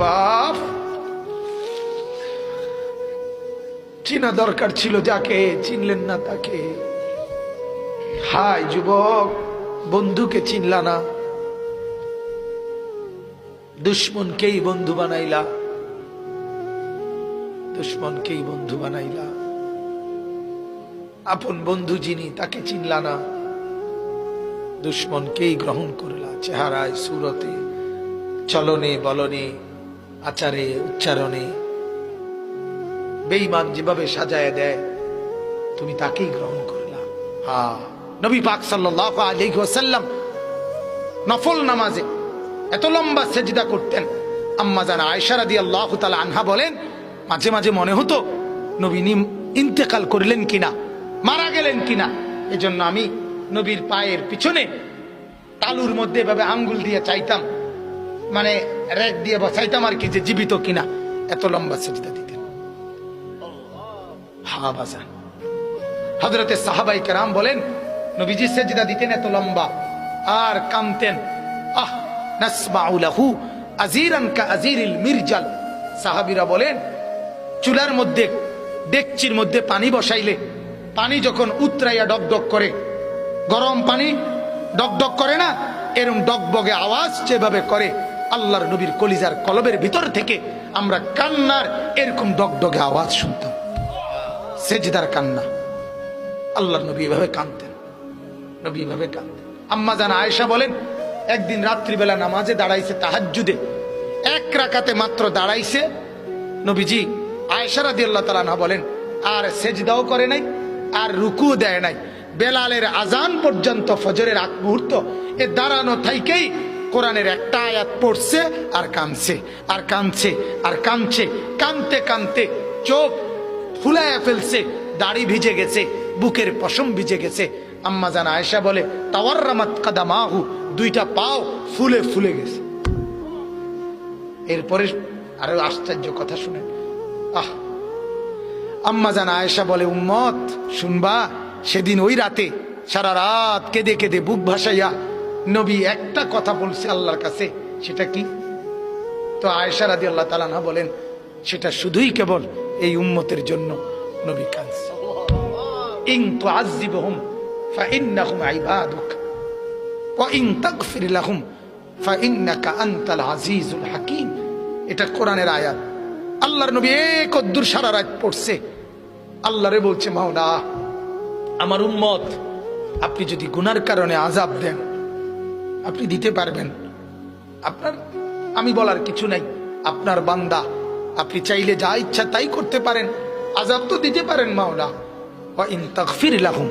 বাপ, চিনা দরকার ছিল যাকে, চিনলেন না তাকে। হাই যুবক, বন্ধুকে চিনলা না, দুশ্মনকেই বন্ধু বানাইলা, দুশ্মনকেই বন্ধু বানাইলা। আপন বন্ধু যিনি তাকে চিনলা না, দুশ্মনকেই গ্রহণ করলা। চেহারায়, সুরতে, চলনে বলনে, আচারে উচ্চারণে বেঈমান যেভাবে সাজায় দেয়, তুমি তাকেই গ্রহণ করলা। নবী পাক সাল্লাল্লাহু আলাইহি ওয়াসাল্লাম নফল নামাজে এত লম্বা সেজদা করতেন। আম্মা জান আয়েশা রাদিয়াল্লাহু তাআলা আনহা বলেন, মাঝে মাঝে মনে হতো নবী ইন্তেকাল করলেন কিনা, মারা গেলেন কিনা। এজন্য আমি নবীর পায়ের পিছনে তালুর মধ্যে এভাবে আঙ্গুল দিয়ে চাইতাম, মানে রেক দিয়ে বসাইতাম আর কি, যে জীবিত কিনা। এত লম্বা সেজদা দিতেন। বাজান, হযরতে সাহাবায়ে কেরাম বলেন, নবীজি সেজদা দিতেন এত লম্বা আর কামতেন। নাসমাউ লাহু আজিরান কা আজিরিল মিরজাল। সাহাবীরা বলেন, চুলার মধ্যে, ডেকচির মধ্যে পানি বসাইলে পানি যখন উতরাইয়া ডকডক করে, গরম পানি ডকডক করে না, এরকম ডগবগে আওয়াজ যেভাবে করে, আল্লাহর নবীর কলিজার কলবের ভিতর থেকে আমরা কান্নার এরকম ডগডগে আওয়াজ শুনতাম। সেজদার কান্না। আল্লাহর নবী এভাবে কাঁদতেন, নবী এভাবে কাঁদতেন। আম্মা জান আয়েশা বলেন, একদিন রাত্রিবেলা নামাজে দাঁড়াইছে, তাহাজ্জুদে এক রাকাতে মাত্র দাঁড়াইছে নবীজি। আয়েশা রাদিয়াল্লাহু তাআলা আনহা বলেন, আর সেজদাও করে নাই, আর রুকুও দেয় নাই। বেলালের আজান পর্যন্ত, ফজরের আগ মুহূর্ত, এ দাঁড়ানো থাইকেই কোরআনের একটা আয়াত পড়ছে আর কাঁদছে, আর কাঁদছে, আর কাঁদছে। কাঁদতে কাঁদতে চোখ ফুলাইয়া ফেলছে, দাড়ি ভিজে গেছে, বুকের পশম ভিজে গেছে। আম্মা জান আয়েশা বলে, তাওয়াররামাত কাদামাহু, দুইটা পাও ফুলে ফুলে গেছে। এরপরে আরো আশ্চর্য কথা শুনেন। আম্মা জান আয়েশা বলে, উম্মত শুনবা, সেদিন ওই রাতে সারা রাত কেঁদে কেঁদে বুক ভাসাইয়া নবী একটা কথা বলছে আল্লাহর কাছে। সেটা কি? তো আয়েশা রাদিয়াল্লাহু তাআলা আনহা বলেন, সেটা শুধুই কেবল এই উম্মতের জন্য নবী কাঁদছে। ইন তুআযিবহুম ফাইন্নাহুম ইবাদুক ওয়া ইন তাগফির লাহুম ফাইন্নাকা আনতাল আজিজুল হাকীম। এটা কোরআনের আয়াত। আল্লাহর নবী কদ্দুর সারা রাত পড়ছে, আল্লাহরে বলছে, মাওলা আমার উম্মত, আপনি যদি গুনার কারণে আযাব দেন, আপনি দিতে পারবেন। আপনার, আমি বলার কিছু নাই, আপনার বান্দা, আপনি চাইলে যা ইচ্ছা তাই করতে পারেন, আযাব তো দিতে পারেন মাওলা। ওয়া ইন তাগফির লাহুম,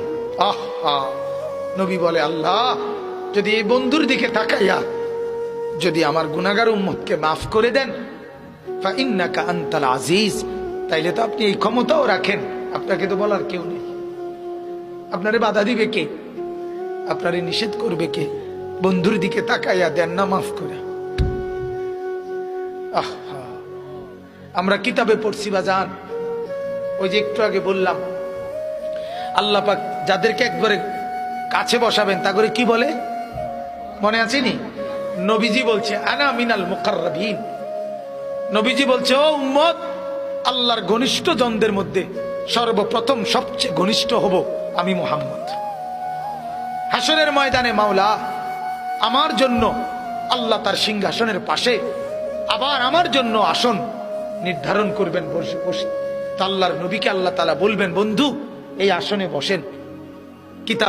নবী বলে, আল্লাহ যদি এই বন্ধুর দিকে তাকাইয়া যদি আমার গুনাহগার উম্মতকে মাফ করে দেন, ফাইন্নাকা আনতাল আজিজ, তাইলে তো আপনি এই ক্ষমতাও রাখেন, আপনাকে তো বলার কেউ নেই। আপনারে বাধা দিবে কে? আপনারে নিষেধ করবে কে? বন্ধুর দিকে তাকাইয়া দেন না মাফ করে। আমরা কিতাবে পড়ছি বাজান, ওই যে একটু আগে বললাম, আল্লাহ পাক যাদেরকে একবারে কাছে বসাবেন তা করে কি বলে, মনে আছে নি? নবীজি বলছে, আনা মিনাল মুকাররাবিন। নবীজি বলছে, ও উম্মত, আল্লাহর ঘনিষ্ঠ জনদের মধ্যে সর্বপ্রথম সবচেয়ে ঘনিষ্ঠ হব আমি মুহাম্মদ। হাসরের ময়দানে মাওলা আমার জন্য, আল্লাহ তার সিংহাসনের পাশে আবার আমার জন্য আসন নির্ধারণ করবেন বসে বসে। তা আল্লাহর নবীকে আল্লাহ তাআলা বলবেন, বন্ধু এই আসনে বসেন। কিতাব